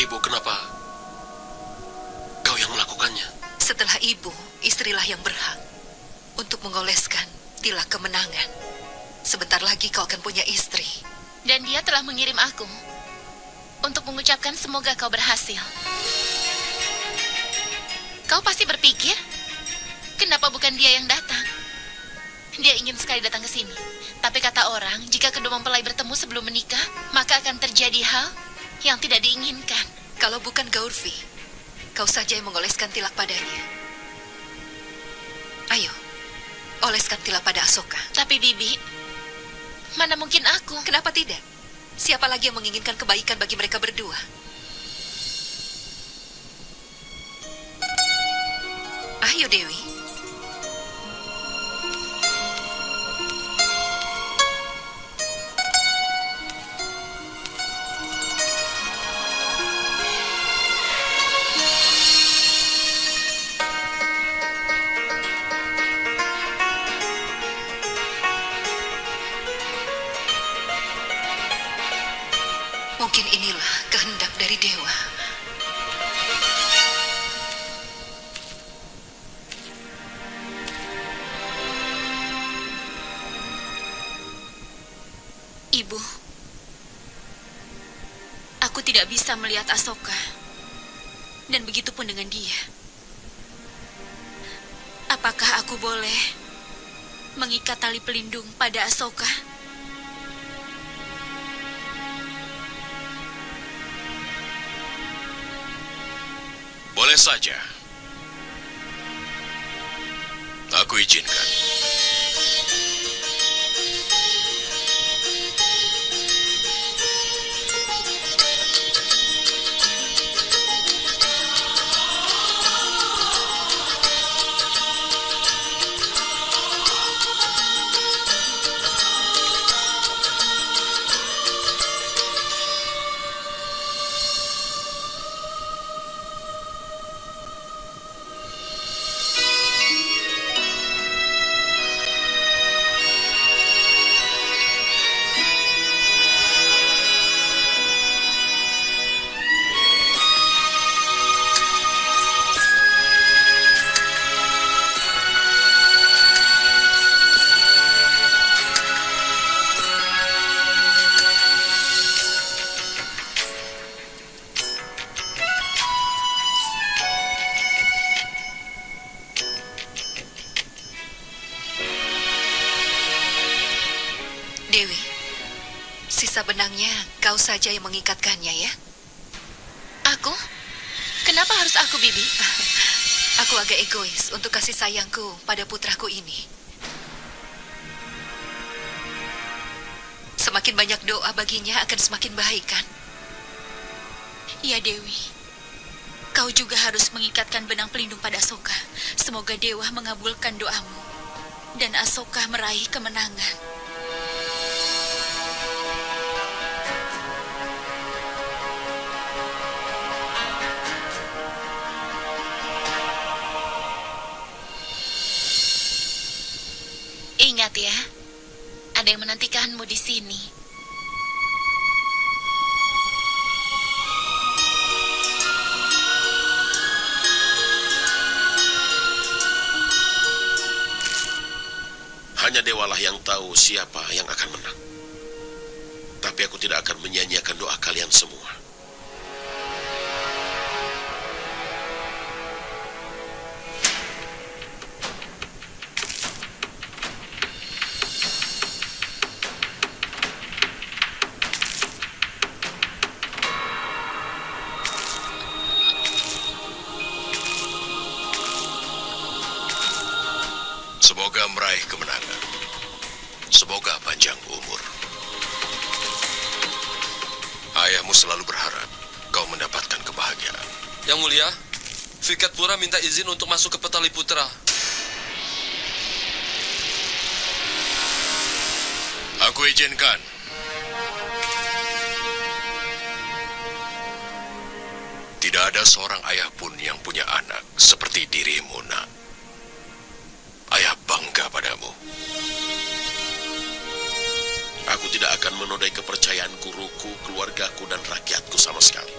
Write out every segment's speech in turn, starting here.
Ibu, kenapa kau yang melakukannya? Setelah ibu, istrilah yang berhak untuk mengoleskan tilak kemenangan. Sebentar lagi kau akan punya istri. Dan dia telah mengirim aku untuk mengucapkan semoga kau berhasil. Kau pasti berpikir, kenapa bukan dia yang datang? Dia ingin sekali datang ke sini. Tapi kata orang, jika kedua mempelai bertemu sebelum menikah, maka akan terjadi hal yang tidak diinginkan. Kalau bukan Gaurvi, kau saja yang mengoleskan tilak padanya. Ayo, oleskan tilak pada Asoka. Tapi Bibi, mana mungkin aku? Kenapa tidak? Siapa lagi yang menginginkan kebaikan bagi mereka berdua? Ayo Dewi. Mungkin inilah kehendak dari dewa. Ibu, aku tidak bisa melihat Asoka. Dan begitu pun dengan dia. Apakah aku boleh mengikat tali pelindung pada Asoka? Boleh saja. Aku izinkan. Dewi, sisa benangnya kau saja yang mengikatkannya ya. Aku? Kenapa harus aku, Bibi? Aku agak egois untuk kasih sayangku pada putraku ini. Semakin banyak doa baginya akan semakin baik kan? Ya Dewi, kau juga harus mengikatkan benang pelindung pada Asoka. Semoga Dewa mengabulkan doamu dan Asoka meraih kemenangan. Ingat ya, ada yang menantikanmu di sini. Hanya dewalah yang tahu siapa yang akan menang. Tapi aku tidak akan menyia-nyiakan doa kalian semua. Semoga meraih kemenangan. Semoga panjang umur. Ayahmu selalu berharap kau mendapatkan kebahagiaan. Yang mulia, Fikat Pura minta izin untuk masuk ke Petaliputra. Aku izinkan. Tidak ada seorang ayah pun yang punya anak seperti dirimu, nak. Ayah bangga padamu. Aku tidak akan menodai kepercayaan guruku, keluargaku, dan rakyatku sama sekali.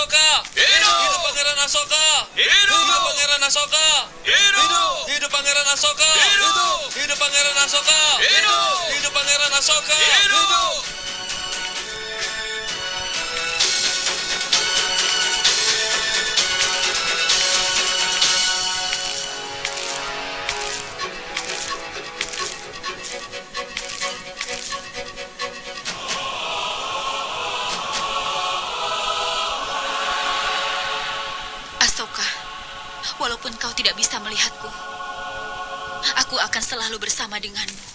Asoka! Hidup Pangeran Asoka! Hidup Pangeran Asoka! Hidup Pangeran Asoka! Hidup Pangeran Asoka! Hidup Pangeran Asoka! Asoka, walaupun kau tidak bisa melihatku, aku akan selalu bersama denganmu.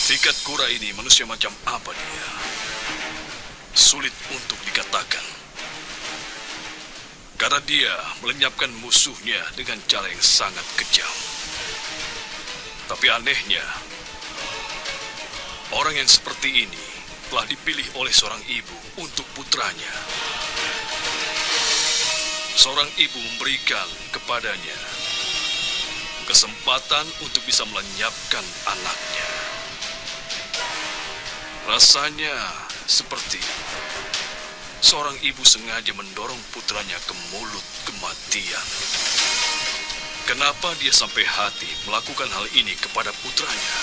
Sikat Kura ini manusia macam apa dia? Sulit untuk dikatakan. Karena dia melenyapkan musuhnya dengan cara yang sangat kejam. Tapi anehnya, orang yang seperti ini telah dipilih oleh seorang ibu untuk putranya. Seorang ibu memberikan kepadanya kesempatan untuk bisa melenyapkan anaknya. Rasanya seperti seorang ibu sengaja mendorong putranya ke mulut kematian. Kenapa dia sampai hati melakukan hal ini kepada putranya?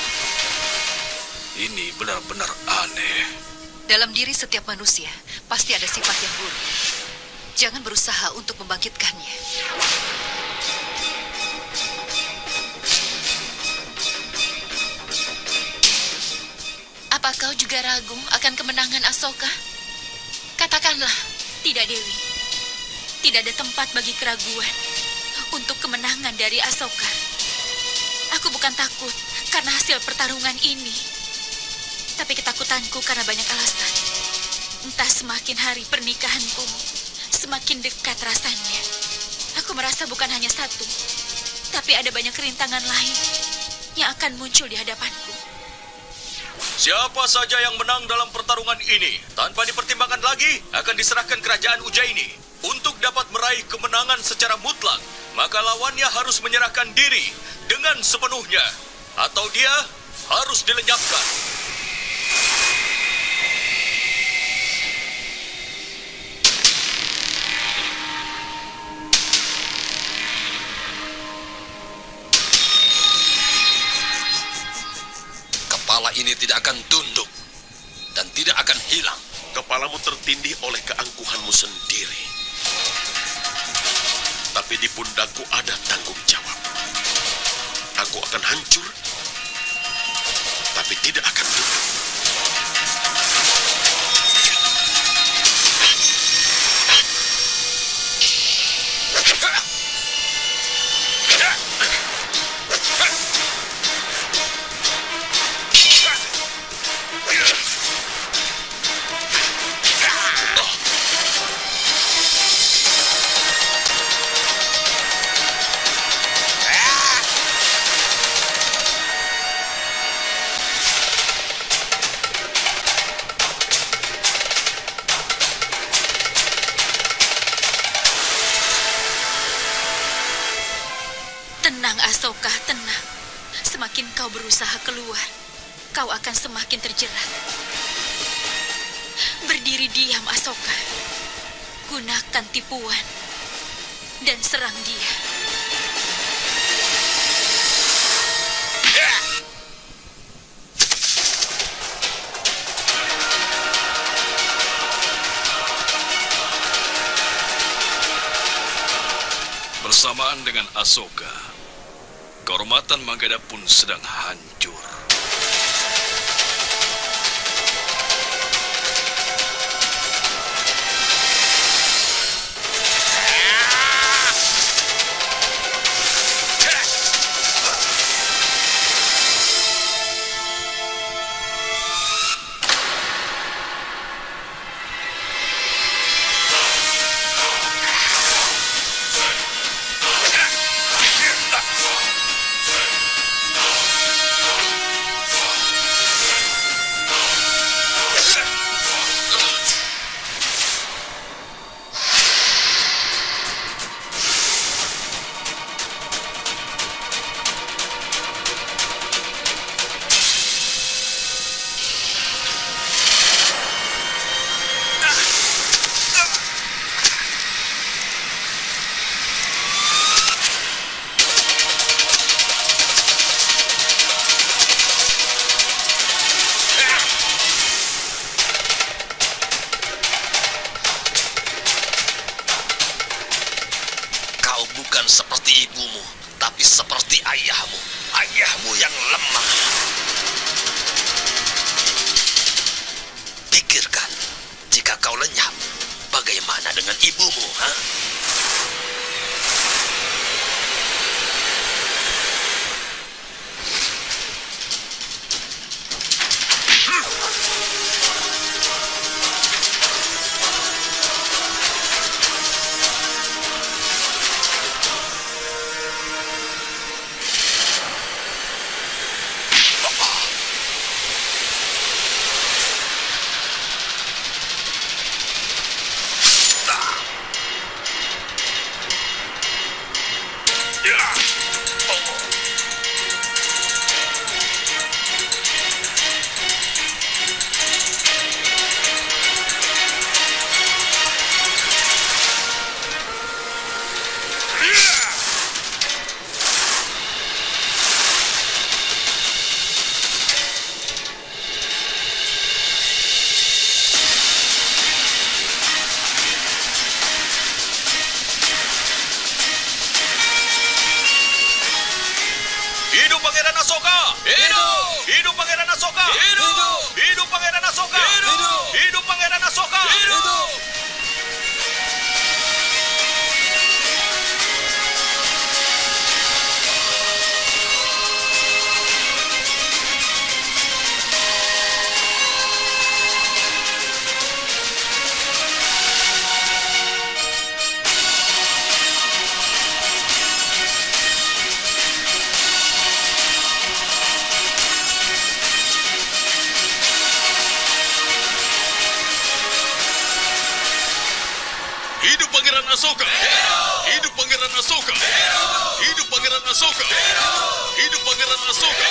Ini benar-benar aneh. Dalam diri setiap manusia pasti ada sifat yang buruk. Jangan berusaha untuk membangkitkannya. Apa kau juga ragu akan kemenangan Asoka? Katakanlah. Tidak, Dewi. Tidak ada tempat bagi keraguan untuk kemenangan dari Asoka. Aku bukan takut karena hasil pertarungan ini. Tapi ketakutanku karena banyak alasan. Entah semakin hari pernikahanku, semakin dekat rasanya. Aku merasa bukan hanya satu, tapi ada banyak rintangan lain yang akan muncul di hadapanku. Siapa saja yang menang dalam pertarungan ini, tanpa dipertimbangkan lagi, akan diserahkan kerajaan Ujjaini. Untuk dapat meraih kemenangan secara mutlak, maka lawannya harus menyerahkan diri dengan sepenuhnya, atau dia harus dilenyapkan. Kepala ini tidak akan tunduk dan tidak akan hilang. Kepalamu tertindih oleh keangkuhanmu sendiri. Tapi di pundakku ada tanggung jawab. Aku akan hancur, tapi tidak akan tunduk. Tenang, Asoka, tenang. Semakin kau berusaha keluar, kau akan semakin terjerat. Berdiri diam, Asoka. Gunakan tipuan dan serang dia. Bersamaan dengan Asoka, kehormatan Magadha pun sedang hancur. bukan seperti ibumu, tapi seperti ayahmu. Ayahmu yang lemah. Pikirkan, jika kau lenyap, bagaimana dengan ibumu, ha? Hidup Pangeran Asoka! Hidup! Hidup Pangeran Asoka! Hidup! Hidup Pangeran Asoka! Hidup! Hidup Pangeran Asoka! Hidup! Hidup Pangeran Asoka! Hidup Pangeran Asoka! Hidup Pangeran Asoka! Hidup Pangeran Asoka!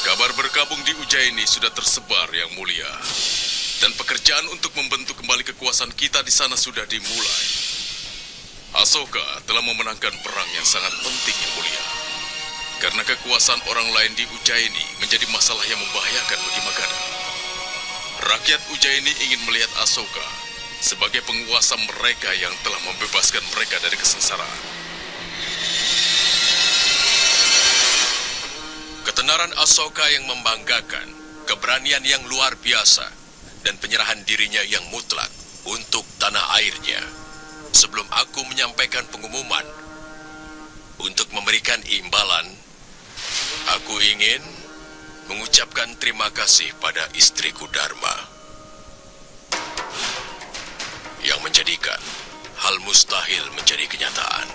Kabar berkabung di Ujjaini sudah tersebar, Yang Mulia. Dan pekerjaan untuk membentuk kembali kekuasaan kita di sana sudah dimulai. Asoka telah memenangkan perang yang sangat penting, Yang Mulia. Karena kekuasaan orang lain di Ujjaini menjadi masalah yang membahayakan bagi Magadha. Rakyat Ujjaini ingin melihat Asoka sebagai penguasa mereka yang telah membebaskan mereka dari kesengsaraan. Ketenaran Asoka yang membanggakan, keberanian yang luar biasa, dan penyerahan dirinya yang mutlak untuk tanah airnya. Sebelum aku menyampaikan pengumuman untuk memberikan imbalan, aku ingin mengucapkan terima kasih pada istriku Dharma yang menjadikan hal mustahil menjadi kenyataan.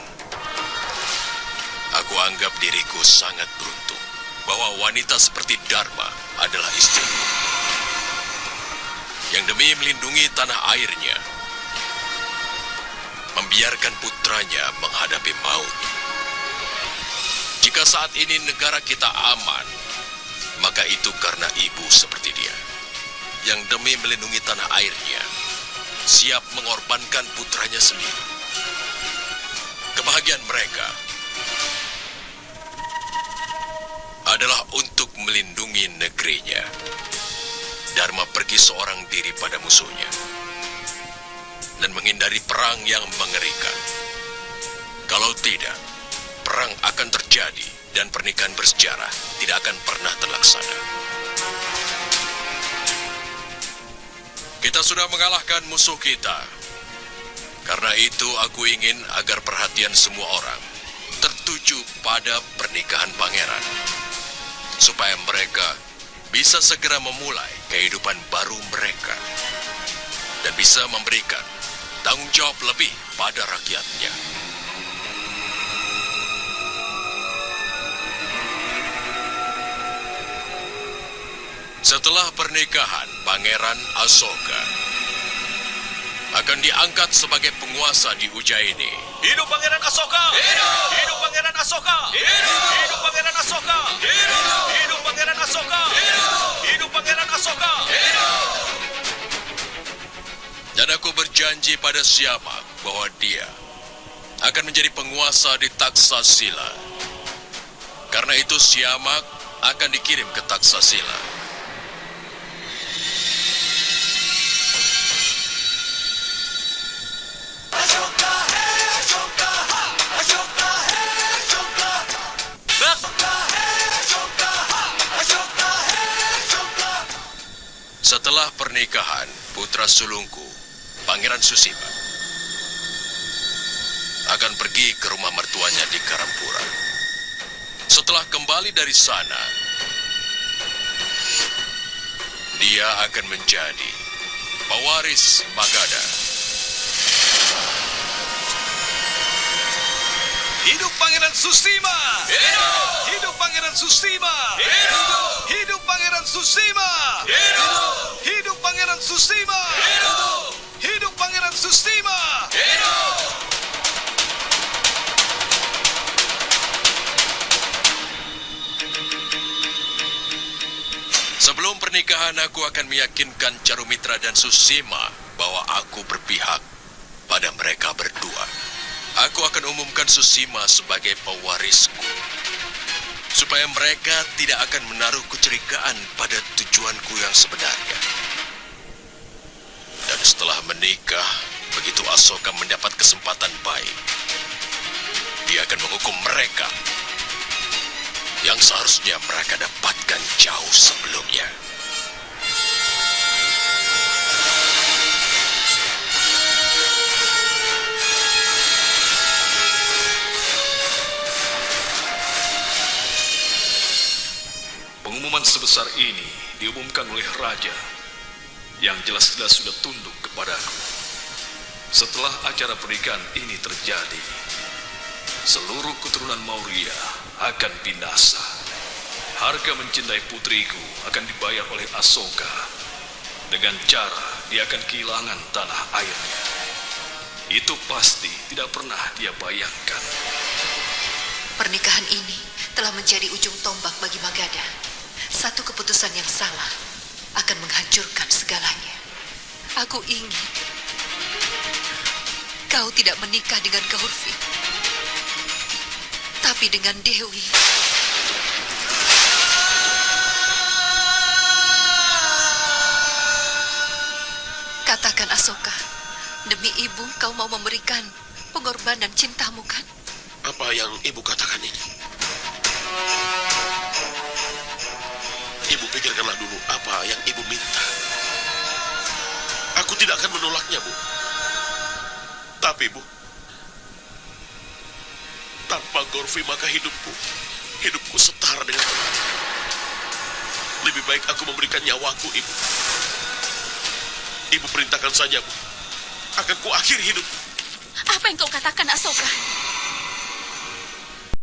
Aku anggap diriku sangat beruntung bahwa wanita seperti Dharma adalah istriku yang demi melindungi tanah airnya membiarkan putranya menghadapi maut. Jika saat ini negara kita aman, maka itu karena ibu seperti dia yang demi melindungi tanah airnya siap mengorbankan putranya sendiri. Kebahagiaan mereka adalah untuk melindungi negerinya. Dharma pergi seorang diri pada musuhnya dan menghindari perang yang mengerikan. Kalau tidak, perang akan terjadi dan pernikahan bersejarah tidak akan pernah terlaksana. Kita sudah mengalahkan musuh kita. Karena itu aku ingin agar perhatian semua orang tertuju pada pernikahan pangeran, supaya mereka bisa segera memulai kehidupan baru mereka dan bisa memberikan tanggung jawab lebih pada rakyatnya. Setelah pernikahan Pangeran Asoka, akan diangkat sebagai penguasa di Ujjaini. Hidup Pangeran Asoka! Hidup! Hidup Pangeran Asoka! Hidup! Hidup Pangeran Asoka! Hidup! Hidup Pangeran Asoka! Hidup! Hidup Pangeran Asoka! Hidup! Dan aku berjanji pada Siamak bahwa dia akan menjadi penguasa di Taksasila. Karena itu Siamak akan dikirim ke Taksasila. Setelah pernikahan, putra sulungku, Pangeran Susima, akan pergi ke rumah mertuanya di Karampura. Setelah kembali dari sana, dia akan menjadi pewaris Magadha. Hidup Pangeran Susima! Hidup! Hidup Pangeran Susima! Hidup! Hidup Pangeran Susima! Hidup! Hidup Pangeran Susima! Hidup! Hidup Pangeran Susima! Hidup! Sebelum pernikahan, aku akan meyakinkan Carumitra dan Susima bahwa aku berpihak pada mereka berdua. Aku akan umumkan Susima sebagai pewarisku, supaya mereka tidak akan menaruh kecurigaan pada tujuanku yang sebenarnya. Dan setelah menikah, begitu Asoka mendapat kesempatan baik, dia akan menghukum mereka yang seharusnya mereka dapatkan jauh sebelumnya. Pengumuman sebesar ini diumumkan oleh raja yang jelas-jelas sudah tunduk kepadaku. Setelah acara pernikahan ini terjadi, seluruh keturunan Maurya akan binasa. Harga mencintai putriku akan dibayar oleh Asoka dengan cara dia akan kehilangan tanah airnya. Itu pasti tidak pernah dia bayangkan. Pernikahan ini telah menjadi ujung tombak bagi Magadha. Satu keputusan yang salah akan menghancurkan segalanya. Aku ingin kau tidak menikah dengan Gaurvi, tapi dengan Dewi. Katakan, Asoka, demi ibu kau mau memberikan pengorbanan cintamu, kan? Apa yang ibu katakan ini? Ibu pikirkanlah dulu apa yang ibu minta. Aku tidak akan menolaknya, Bu. Tapi, Bu, tanpa Gaurvi maka hidupku setara dengan kematian. Lebih baik aku memberikan nyawaku, Ibu. Ibu perintahkan saja, Bu. Akan ku akhiri hidup. Apa yang kau katakan, Asoka?